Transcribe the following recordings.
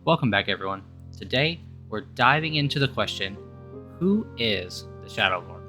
Welcome back, everyone. Today, we're diving into the question, who is the Shadow Lord?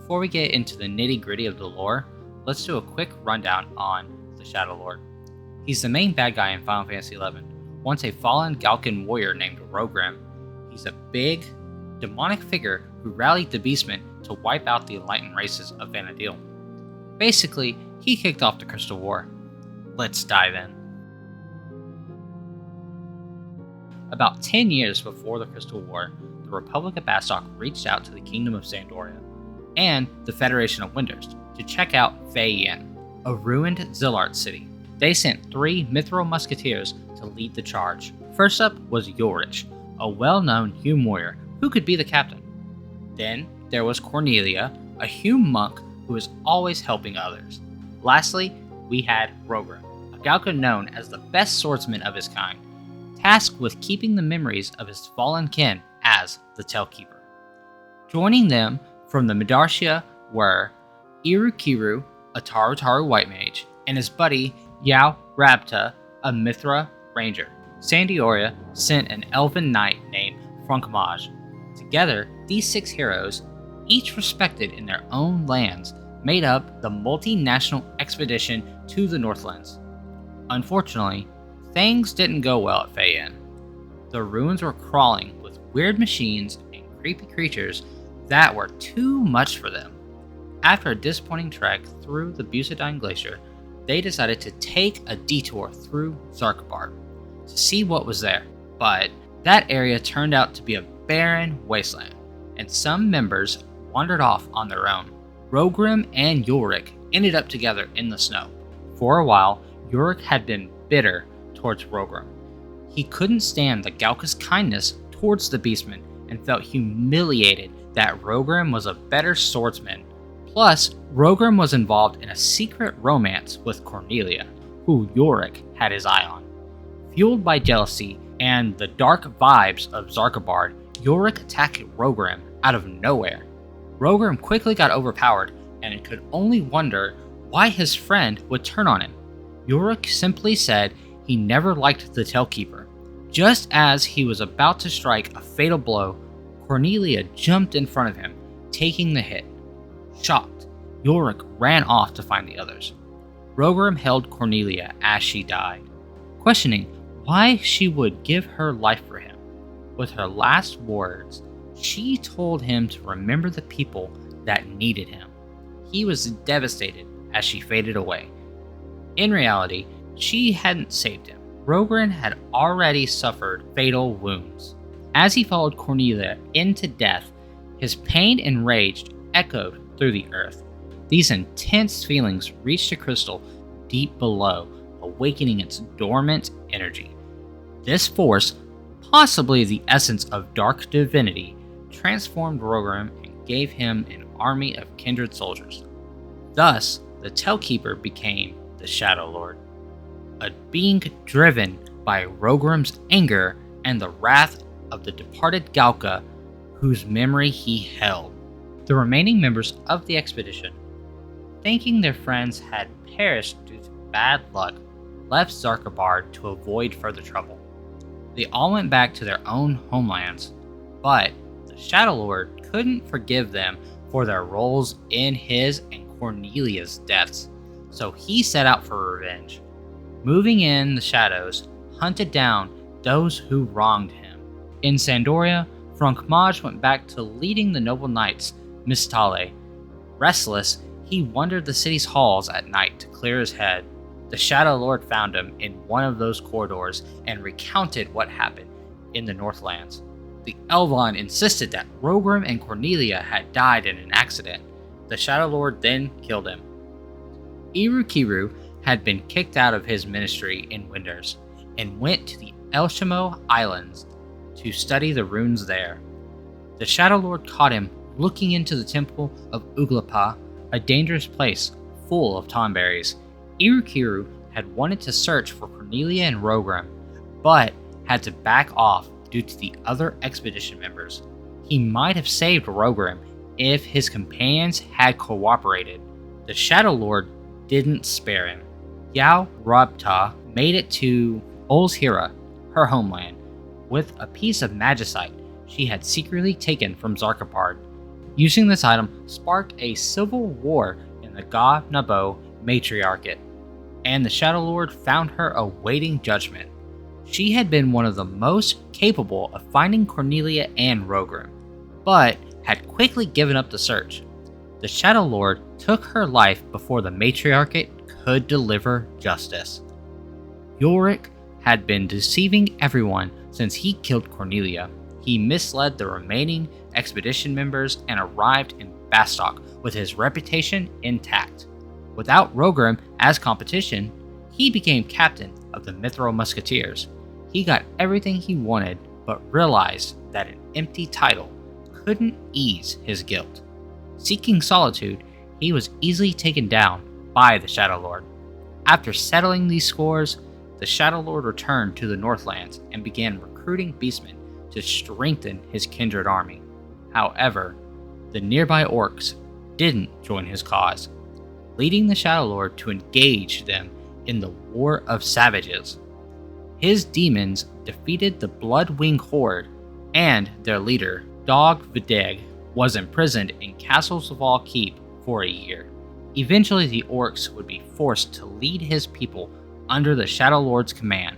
Before we get into the nitty-gritty of the lore, let's do a quick rundown on the Shadow Lord. He's the main bad guy in Final Fantasy XI, once a fallen Galkan warrior named Rogram. He's a big, demonic figure who rallied the Beastmen to wipe out the enlightened races of Vana'diel. Basically, he kicked off the Crystal War. Let's dive in. About 10 years before the Crystal War, the Republic of Bastok reached out to the Kingdom of Sandoria and the Federation of Winders to check out Fei Yin, a ruined Zilart city. They sent 3 Mithril musketeers to lead the charge. First up was Yorich, a well-known Hume warrior who could be the captain. Then there was Cornelia, a Hume monk who was always helping others. Lastly, we had Rogram, a Galkan known as the best swordsman of his kind, tasked with keeping the memories of his fallen kin as the Tellkeeper. Joining them from the Medartia were Irukiru, a Taru white mage, and his buddy Yao Rabta, a Mithra ranger. Sandioria sent an elven knight named Frankmaj. Together, these 6 heroes, each respected in their own lands, made up the multinational expedition to the Northlands. Unfortunately, things didn't go well at Fei Yin. The ruins were crawling with weird machines and creepy creatures that were too much for them. After a disappointing trek through the Busadine Glacier, they decided to take a detour through Zarkabard to see what was there. But that area turned out to be a barren wasteland, and some members wandered off on their own. Rogram and Ulrich ended up together in the snow. For a while, Ulrich had been bitter towards Rogram. He couldn't stand the Galka's kindness towards the Beastmen and felt humiliated that Rogram was a better swordsman. Plus, Rogram was involved in a secret romance with Cornelia, who Yorick had his eye on. Fueled by jealousy and the dark vibes of Zarkabard, Yorick attacked Rogram out of nowhere. Rogram quickly got overpowered and could only wonder why his friend would turn on him. Yorick simply said he never liked the Tellkeeper. Just as he was about to strike a fatal blow, Cornelia jumped in front of him, taking the hit. Shocked, Yorick ran off to find the others. Rogram held Cornelia as she died, questioning why she would give her life for him. With her last words, she told him to remember the people that needed him. He was devastated as she faded away. In reality, she hadn't saved him. Rogram had already suffered fatal wounds. As he followed Cornelia into death, his pain and rage echoed through the earth. These intense feelings reached a crystal deep below, awakening its dormant energy. This force, possibly the essence of dark divinity, transformed Rogram and gave him an army of kindred soldiers. Thus, the Tellkeeper became the Shadow Lord, a being driven by Rogram's anger and the wrath of the departed Galka, whose memory he held. The remaining members of the expedition, thinking their friends had perished due to bad luck, left Zarkabard to avoid further trouble. They all went back to their own homelands, but the Shadow Lord couldn't forgive them for their roles in his and Cornelia's deaths, so he set out for revenge. Moving in the shadows, hunted down those who wronged him. In Sandoria, Frankmaj went back to leading the noble knights Mistale. Restless, he wandered the city's halls at night to clear his head. The Shadow Lord found him in one of those corridors and recounted what happened in the Northlands. The Elvon insisted that Rogram and Cornelia had died in an accident. The Shadow Lord then killed him. Irukiru had been kicked out of his ministry in Winders and went to the Elshamo Islands to study the runes there. The Shadow Lord caught him looking into the Temple of Uglapa, a dangerous place full of tomberries. Irukiru had wanted to search for Cornelia and Rogram, but had to back off due to the other expedition members. He might have saved Rogram if his companions had cooperated. The Shadow Lord didn't spare him. Yao Rabta made it to Olshira, her homeland, with a piece of magicite she had secretly taken from Zarkapard. Using this item sparked a civil war in the Ga-Nabo matriarchate, and the Shadow Lord found her awaiting judgment. She had been one of the most capable of finding Cornelia and Rogrim, but had quickly given up the search. The Shadow Lord took her life before the matriarchate could deliver justice. Ulrich had been deceiving everyone since he killed Cornelia. He misled the remaining expedition members and arrived in Bastok with his reputation intact. Without Rogrim as competition, he became captain of the Mithril Musketeers. He got everything he wanted, but realized that an empty title couldn't ease his guilt. Seeking solitude, he was easily taken down by the Shadow Lord. After settling these scores, the Shadow Lord returned to the Northlands and began recruiting beastmen to strengthen his kindred army. However, the nearby orcs didn't join his cause, leading the Shadow Lord to engage them in the War of Savages. His demons defeated the Bloodwing Horde, and their leader, Dog Videg, was imprisoned in Castles of All Keep for a year. Eventually, the orcs would be forced to lead his people under the Shadow Lord's command.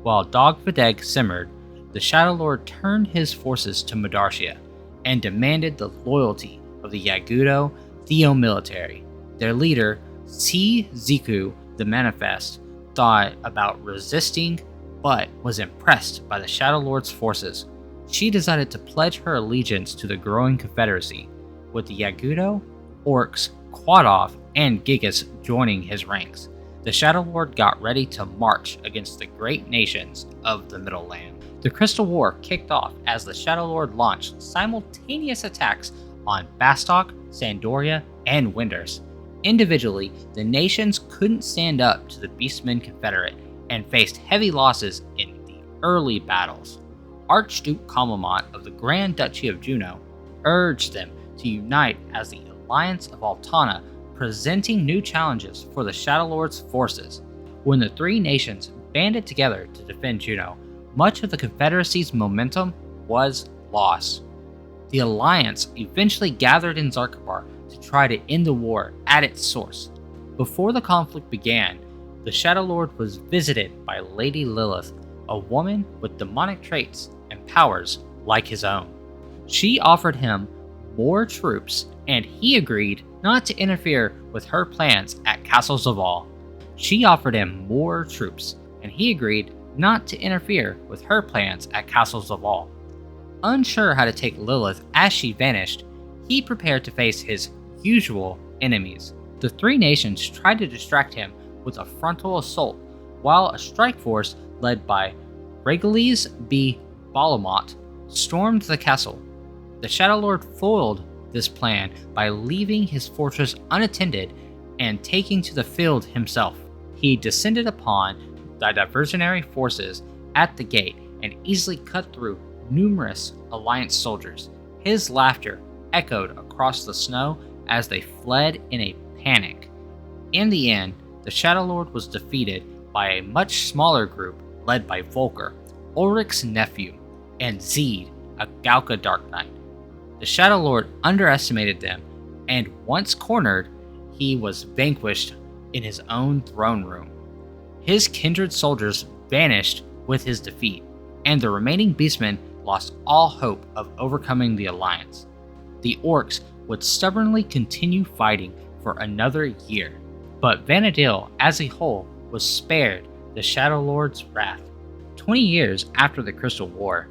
While Dog Videg simmered, the Shadow Lord turned his forces to Medartia and demanded the loyalty of the Yagudo Theo military. Their leader, Si Ziku the Manifest, thought about resisting but was impressed by the Shadow Lord's forces. She decided to pledge her allegiance to the growing confederacy, with the Yagudo, orcs, Quadov, and Gigas joining his ranks. The Shadow Lord got ready to march against the great nations of the Middle Land. The Crystal War kicked off as the Shadow Lord launched simultaneous attacks on Bastok, Sandoria, and Winders. Individually, the nations couldn't stand up to the Beastmen Confederate and faced heavy losses in the early battles. Archduke Comlemont of the Grand Duchy of Juno urged them to unite as the Alliance of Altana, presenting new challenges for the Shadow Lord's forces. When the three nations banded together to defend Juno, much of the Confederacy's momentum was lost. The Alliance eventually gathered in Zarkapar to try to end the war at its source. Before the conflict began, the Shadow Lord was visited by Lady Lilith, a woman with demonic traits and powers like his own. She offered him more troops, and he agreed not to interfere with her plans at Castle Zaval. She offered him more troops, and he agreed not to interfere with her plans at Castle Zaval. Unsure how to take Lilith as she vanished, he prepared to face his usual enemies. The three nations tried to distract him with a frontal assault, while a strike force led by Regaliz B. Balamot stormed the castle. The Shadow Lord foiled this plan by leaving his fortress unattended and taking to the field himself. He descended upon the diversionary forces at the gate and easily cut through numerous Alliance soldiers. His laughter echoed across the snow as they fled in a panic. In the end, the Shadow Lord was defeated by a much smaller group led by Volker, Ulrich's nephew, and Zeed, a Galka Dark Knight. The Shadow Lord underestimated them, and once cornered, he was vanquished in his own throne room. His kindred soldiers vanished with his defeat, and the remaining beastmen lost all hope of overcoming the Alliance. The orcs would stubbornly continue fighting for another year, but Vanadil as a whole was spared the Shadow Lord's wrath. 20 years after the Crystal War,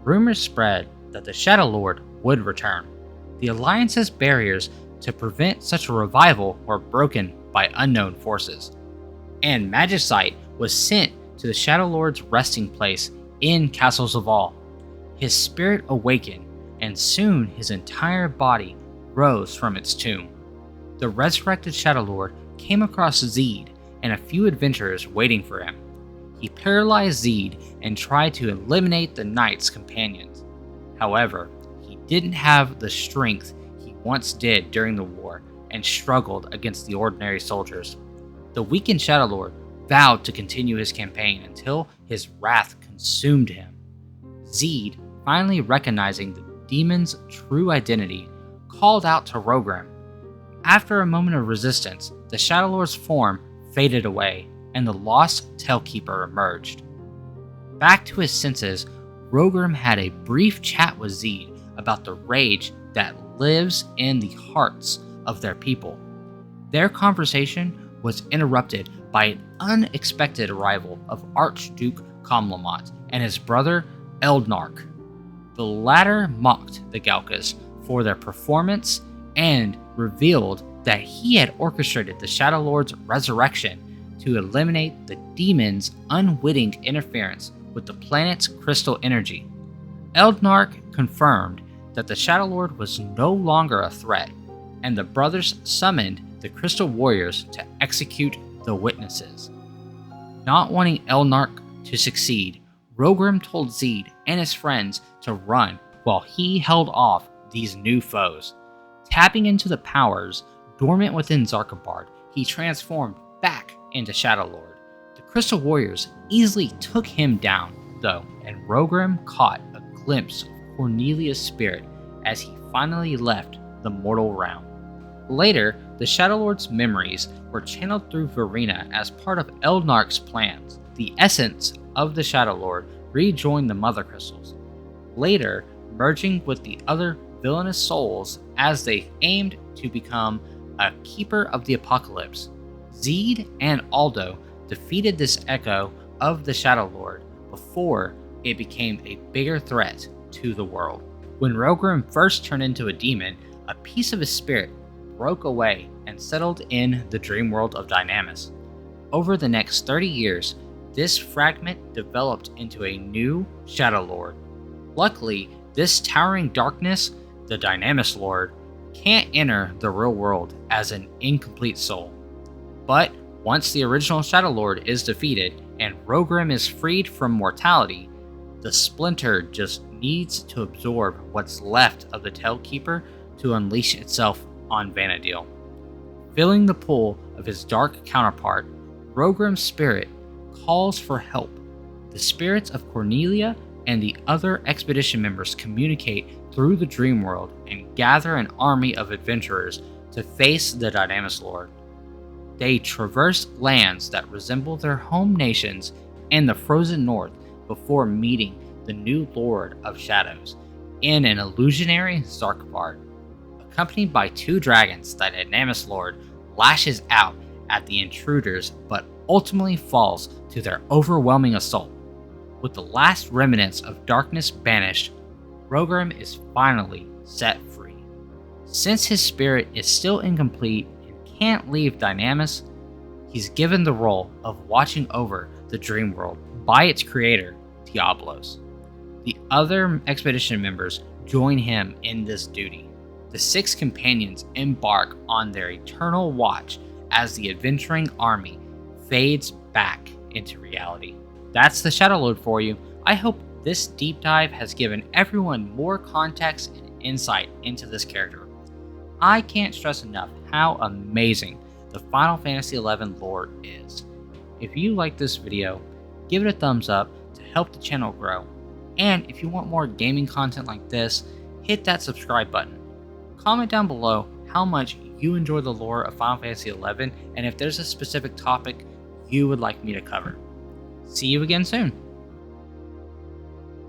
rumors spread that the Shadow Lord would return. The Alliance's barriers to prevent such a revival were broken by unknown forces, and Magicite was sent to the Shadow Lord's resting place in Castle Zaval. His spirit awakened, and soon his entire body rose from its tomb. The resurrected Shadow Lord came across Zeed and a few adventurers waiting for him. He paralyzed Zeed and tried to eliminate the Knight's companions. However, he didn't have the strength he once did during the war and struggled against the ordinary soldiers. The weakened Shadow Lord vowed to continue his campaign until his wrath consumed him. Zeed, finally recognizing the demon's true identity, called out to Rogrim. After a moment of resistance, the Shadow Lord's form faded away, and the lost Tailkeeper emerged. Back to his senses, Rogrim had a brief chat with Zeed about the rage that lives in the hearts of their people. Their conversation was interrupted by an unexpected arrival of Archduke Comlamont and his brother Eldnark. The latter mocked the Galkas for their performance and revealed that he had orchestrated the Shadow Lord's resurrection to eliminate the demon's unwitting interference with the planet's crystal energy. Eldnark confirmed that the Shadow Lord was no longer a threat, and the brothers summoned the Crystal Warriors to execute the witnesses. Not wanting Eldnark to succeed, Rogrim told Zeed and his friends to run while he held off these new foes. Tapping into the powers dormant within Zarkabard, he transformed back into Shadow Lord. The Crystal Warriors easily took him down, though, and Rogrim caught a glimpse of Cornelia's spirit as he finally left the mortal realm. Later, the Shadow Lord's memories were channeled through Verena as part of Eldnark's plans. The essence of the Shadow Lord rejoined the Mother Crystals, later merging with the other villainous souls as they aimed to become a Keeper of the Apocalypse. Zeed and Aldo defeated this echo of the Shadow Lord before it became a bigger threat to the world. When Rogrim first turned into a demon, a piece of his spirit broke away and settled in the dream world of Dynamis. Over the next 30 years, this fragment developed into a new Shadow Lord. Luckily, this towering darkness, the Dynamis Lord, can't enter the real world as an incomplete soul. But once the original Shadow Lord is defeated and Rogrim is freed from mortality, the splinter just needs to absorb what's left of the Tailkeeper to unleash itself on Vana'diel. Feeling the pull of his dark counterpart, Rogrim's spirit calls for help. The spirits of Cornelia and the other expedition members communicate through the dream world and gather an army of adventurers to face the Dynamis Lord. They traverse lands that resemble their home nations and the frozen north before meeting the new Lord of Shadows in an illusionary Zarkabard. Accompanied by two dragons, the Dynamis Lord lashes out at the intruders but ultimately falls to their overwhelming assault. With the last remnants of darkness banished, Rogrim is finally set free. Since his spirit is still incomplete and can't leave Dynamis, he's given the role of watching over the dream world by its creator, Diablos. The other expedition members join him in this duty. The 6 companions embark on their eternal watch as the adventuring army fades back into reality. That's the Shadow Lord for you. I hope this deep dive has given everyone more context and insight into this character. I can't stress enough how amazing the Final Fantasy XI lore is. If you like this video, give it a thumbs up to help the channel grow. And if you want more gaming content like this, hit that subscribe button. Comment down below how much you enjoy the lore of Final Fantasy XI and if there's a specific topic you would like me to cover. See you again soon.